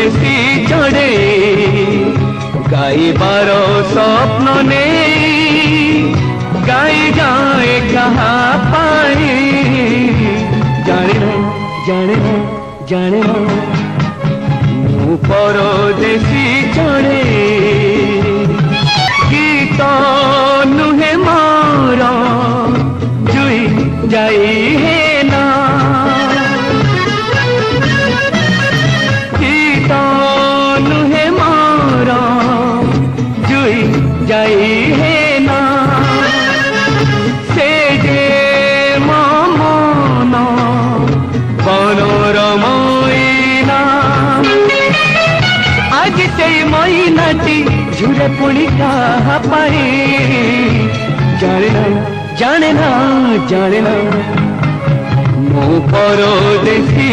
পরদেশী চড়ে গাইবার স্বপ্ন নেই গাই যায় কাহা পাই জানে না জানে না জানে না মু পরদেশী চড়ে গীত নুহে মোর জুই যাই হে না গীত নুহে মোর জুই যাই হে না সে যে মন বনরমইনা আজ সেই মইনাটি ঝুরে পুଣି কাহা পাই জানে না জানে না জানে না মো পরদেশী